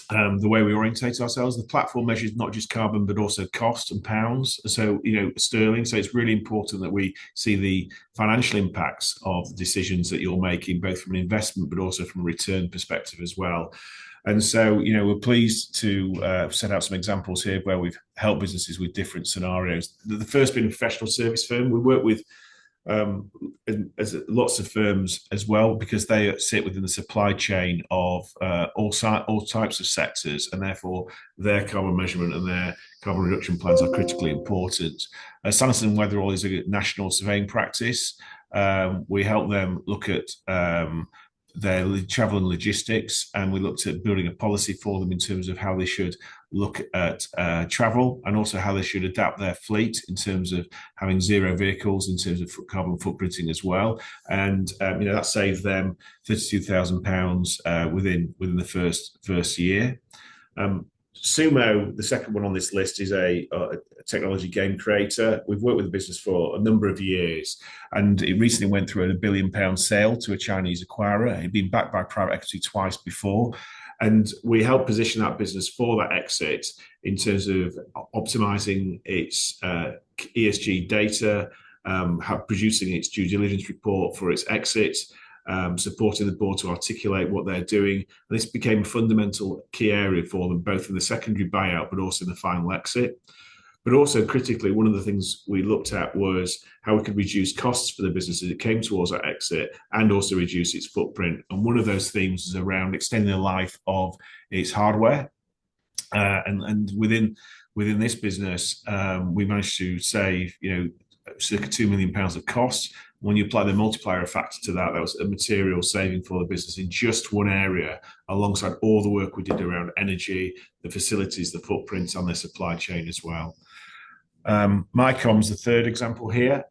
the way we orientate ourselves, the platform measures not just carbon but also cost and pounds, so sterling. So it's really important that we see the financial impacts of decisions that you're making, both from an investment but also from a return perspective as well. And so we're pleased to set out some examples here where we've helped businesses with different scenarios. The first being a professional service firm. We work with lots of firms as well, because they sit within the supply chain of all types of sectors, and therefore their carbon measurement and their carbon reduction plans are critically important. Sanderson Weatherall is a national surveying practice. We help them look at their travel and logistics, and we looked at building a policy for them in terms of how they should look at travel, and also how they should adapt their fleet in terms of having zero vehicles in terms of carbon footprinting as well. And that saved them £32,000 within the first year. Sumo, the second one on this list, is a technology game creator. We've worked with the business for a number of years, and it recently went through a £1 billion sale to a Chinese acquirer. It had been backed by private equity twice before, and we helped position that business for that exit in terms of optimizing its ESG data, producing its due diligence report for its exit, supporting the board to articulate what they're doing. And this became a fundamental key area for them, both in the secondary buyout, but also in the final exit. But also critically, one of the things we looked at was how we could reduce costs for the business as it came towards that exit and also reduce its footprint. And one of those themes is around extending the life of its hardware. And within this business, we managed to save, circa £2 million of cost. When you apply the multiplier factor to that, that was a material saving for the business in just one area, alongside all the work we did around energy, the facilities, the footprints, and the supply chain as well. MyCom's the third example here.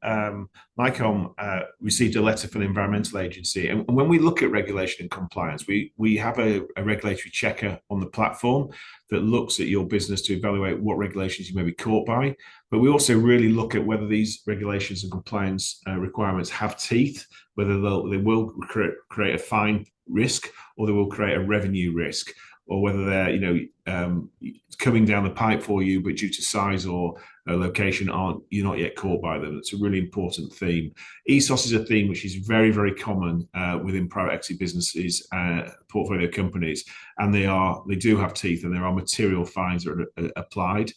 MyCom received a letter from the Environmental Agency, and when we look at regulation and compliance, we have a regulatory checker on the platform that looks at your business to evaluate what regulations you may be caught by, but we also really look at whether these regulations and compliance requirements have teeth, whether they will create a fine risk or they will create a revenue risk, or whether they're coming down the pipe for you, but due to size or location you're not yet caught by them. It's a really important theme. ESOS is a theme which is very, very common within private equity businesses, portfolio companies, and they do have teeth, and there are material fines that are applied.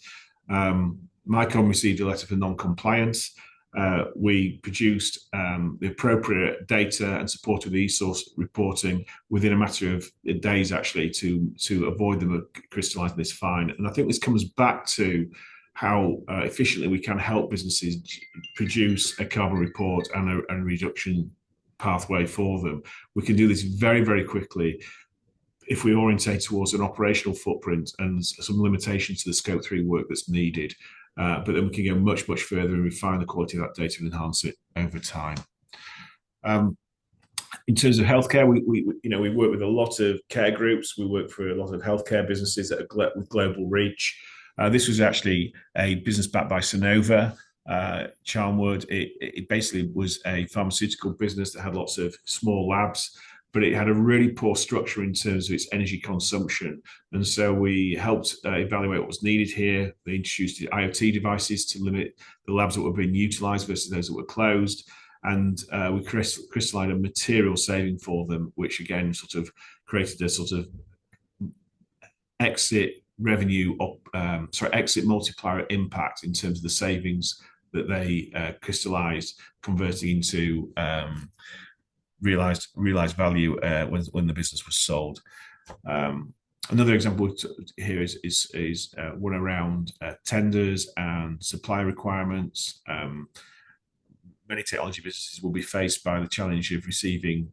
MyCom received a letter for non-compliance. We produced the appropriate data and supported the ESOS reporting within a matter of days, actually, to avoid them crystallising this fine. And I think this comes back to how efficiently we can help businesses produce a carbon report and a reduction pathway for them. We can do this very, very quickly if we orientate towards an operational footprint and some limitations to the Scope 3 work that's needed. But then we can go much, much further and refine the quality of that data and enhance it over time. In terms of healthcare, we work with a lot of care groups. We work for a lot of healthcare businesses that are with global reach. This was actually a business backed by Sonova, Charnwood. It basically was a pharmaceutical business that had lots of small labs, but it had a really poor structure in terms of its energy consumption. And so we helped evaluate what was needed here. They introduced the IoT devices to limit the labs that were being utilized versus those that were closed. And we crystallized a material saving for them, which again sort of created a sort of exit multiplier impact in terms of the savings that they crystallized, converting into realized value when the business was sold. Another example here is one around tenders and supply requirements. Many technology businesses will be faced by the challenge of receiving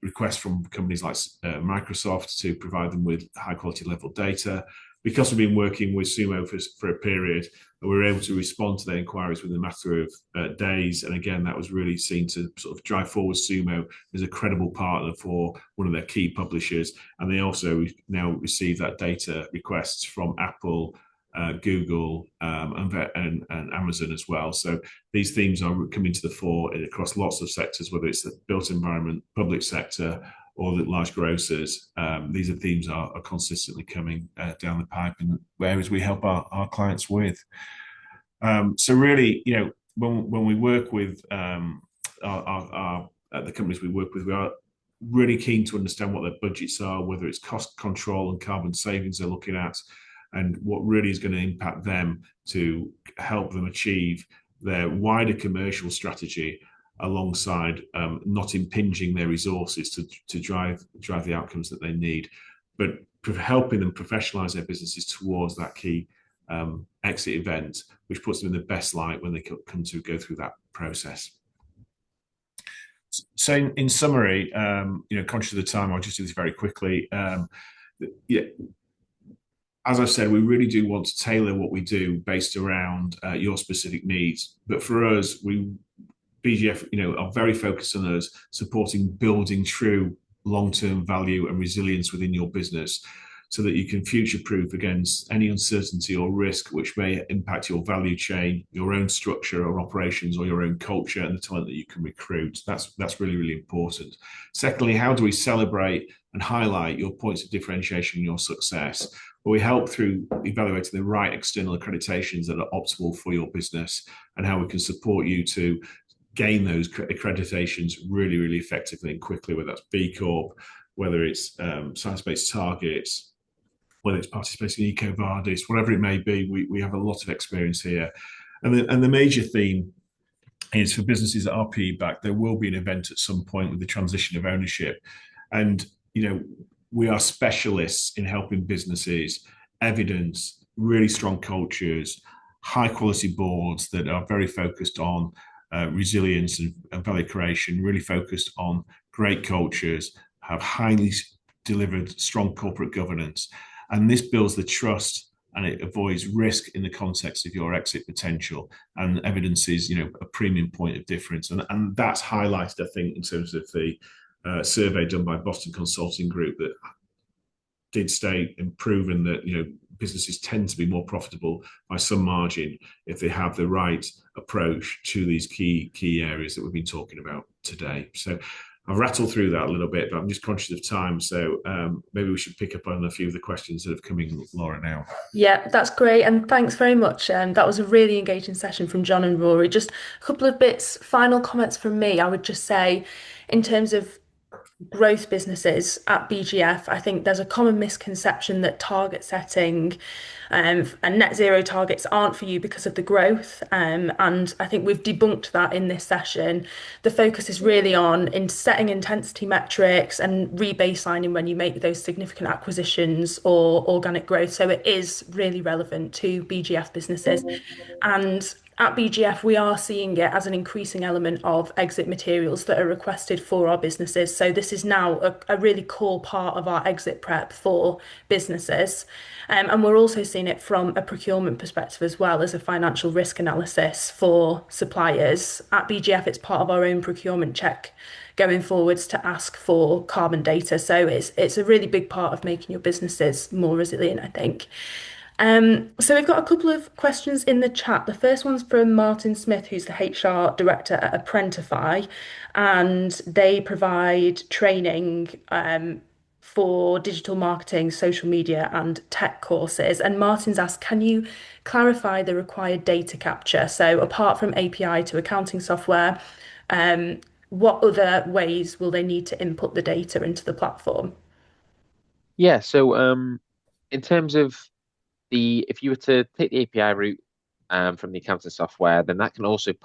requests from companies like Microsoft to provide them with high quality level data. Because we've been working with Sumo for a period, we were able to respond to their inquiries within a matter of days. And again, that was really seen to sort of drive forward Sumo as a credible partner for one of their key publishers. And they also now receive that data requests from Apple, Google, and Amazon as well. So these themes are coming to the fore across lots of sectors, whether it's the built environment, public sector, or the large grocers. These are themes are consistently coming down the pipe in areas we help our clients with. So really, when we work with the companies we work with, we are really keen to understand what their budgets are, whether it's cost control and carbon savings they're looking at, and what really is going to impact them to help them achieve their wider commercial strategy, alongside not impinging their resources to drive the outcomes that they need, but helping them professionalize their businesses towards that key exit event, which puts them in the best light when they come to go through that process. So in summary, conscious of the time, I'll just do this very quickly. As I've said, we really do want to tailor what we do based around your specific needs. But for us, BGF, are very focused on us supporting building true long-term value and resilience within your business, so that you can future-proof against any uncertainty or risk which may impact your value chain, your own structure or operations, or your own culture and the talent that you can recruit. That's really, really important. Secondly, how do we celebrate and highlight your points of differentiation and your success? Well, we help through evaluating the right external accreditations that are optimal for your business, and how we can support you to gain those accreditations really, really effectively and quickly, whether that's B Corp, whether it's science-based targets, whether it's participating in EcoVadis, whatever it may be. We have a lot of experience here. And the major theme is for businesses that are PE backed, there will be an event at some point with the transition of ownership. And, we are specialists in helping businesses evidence really strong cultures, high quality boards that are very focused on resilience and value creation, really focused on great cultures, have highly delivered strong corporate governance. And this builds the trust and it avoids risk in the context of your exit potential and evidences, a premium point of difference. And that's highlighted, I think, in terms of the survey done by Boston Consulting Group that did state and proven that, businesses tend to be more profitable by some margin if they have the right approach to these key areas that we've been talking about today. So I've rattled through that a little bit, but I'm just conscious of time. So maybe we should pick up on a few of the questions that have come in, Laura, now. Yeah, that's great. And thanks very much. That was a really engaging session from John and Rory. Just a couple of bits, final comments from me. I would just say, in terms of growth businesses at BGF, I think there's a common misconception that target setting and net zero targets aren't for you because of the growth. And I think we've debunked that in this session. The focus is really on in setting intensity metrics and rebaselining when you make those significant acquisitions or organic growth. So it is really relevant to BGF businesses. And at BGF, we are seeing it as an increasing element of exit materials that are requested for our businesses. So this is now a really core part of our exit prep for businesses. And we're also seeing it from a procurement perspective as well as a financial risk analysis for suppliers. At BGF, it's part of our own procurement check going forwards to ask for carbon data. So it's a really big part of making your businesses more resilient, I think. So we've got a couple of questions in the chat. The first one's from Martin Smith, who's the HR director at Apprentify, and they provide training for digital marketing, social media, and tech courses. And Martin's asked, can you clarify the required data capture? So apart from API to accounting software, what other ways will they need to input the data into the platform? Yeah, so in terms of if you were to take the API route from the accounting software, then that can also it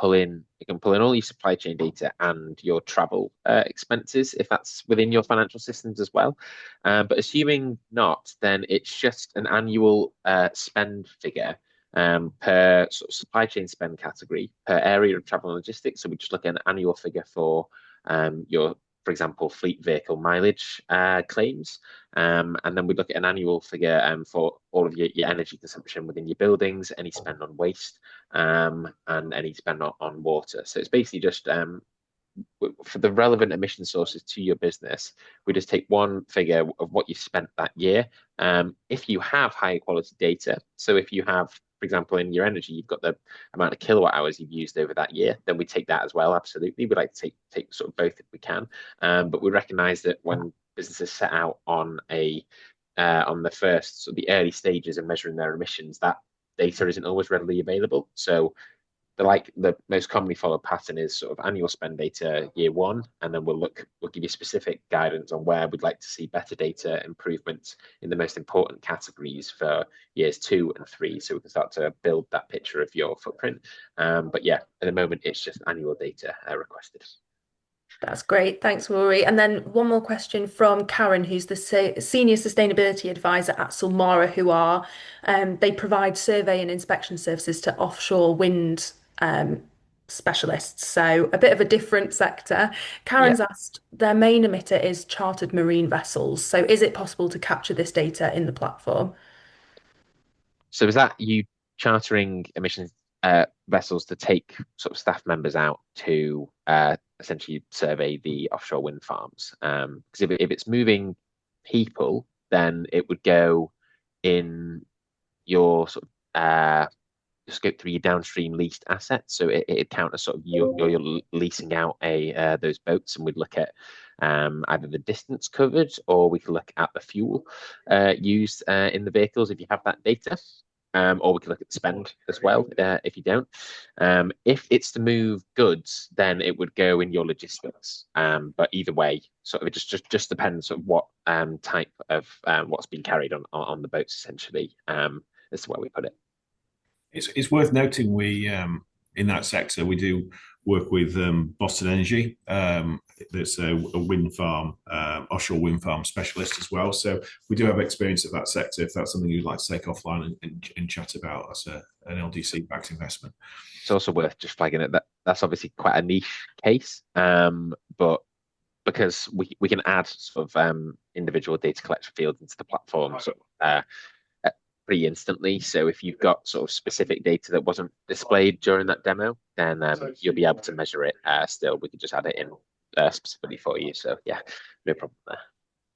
can pull in all your supply chain data and your travel expenses if that's within your financial systems as well. But assuming not, then it's just an annual spend figure per sort of supply chain spend category per area of travel and logistics. So we just look at an annual figure for your, for example, fleet vehicle mileage claims. And then we look at an annual figure for all of your energy consumption within your buildings, any spend on waste, and any spend on water. So it's basically just for the relevant emission sources to your business, we just take one figure of what you've spent that year. If you have high quality data, so if you have, for example, in your energy, you've got the amount of kilowatt hours you've used over that year, then we take that as well. Absolutely. We like to take sort of both if we can. But we recognize that when businesses set out on the first, so the early stages of measuring their emissions, that data isn't always readily available. So the most commonly followed pattern is sort of annual spend data year one, and then we'll give you specific guidance on where we'd like to see better data improvements in the most important categories for years 2 and 3, so we can start to build that picture of your footprint. But yeah, at the moment it's just annual data requested. That's great. Thanks, Rory. And then one more question from Karen, who's the Senior Sustainability Advisor at Sulmara, they provide survey and inspection services to offshore wind specialists. So a bit of a different sector. Karen's asked, their main emitter is chartered marine vessels. So is it possible to capture this data in the platform? So is that you chartering emissions vessels to take sort of staff members out to essentially survey the offshore wind farms? Because if it's moving people, then it would go in your sort of scope 3 downstream leased assets. So it'd count as sort of you're leasing out those boats, and we'd look at either the distance covered, or we could look at the fuel used in the vehicles if you have that data. or we can look at the spend as well if you don't. If it's to move goods, then it would go in your logistics. But either way, sort of it just depends on what type of what's being carried on the boats essentially. As to where we put it. It's worth noting we in that sector we do work with Boston Energy. That's a wind farm, offshore wind farm specialist as well. So we do have experience of that sector. If that's something you'd like to take offline and chat about as an LDC backed investment, it's also worth just flagging it that's obviously quite a niche case, but because we can add sort of individual data collection fields into the platform. So pretty instantly. So if you've got sort of specific data that wasn't displayed during that demo, then you'll be able to measure it still. We could just add it in specifically for you. So yeah, no problem there.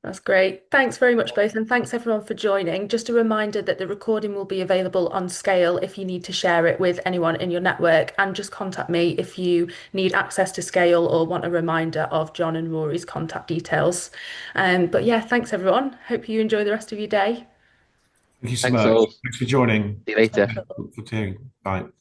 That's great. Thanks very much, both, and thanks everyone for joining. Just a reminder that the recording will be available on Scale if you need to share it with anyone in your network, and just contact me if you need access to Scale or want a reminder of John and Rory's contact details. But yeah, thanks everyone. Hope you enjoy the rest of your day. thank you so Thanks much. all. Thanks for joining. See you later. Look forward to hearing. Bye.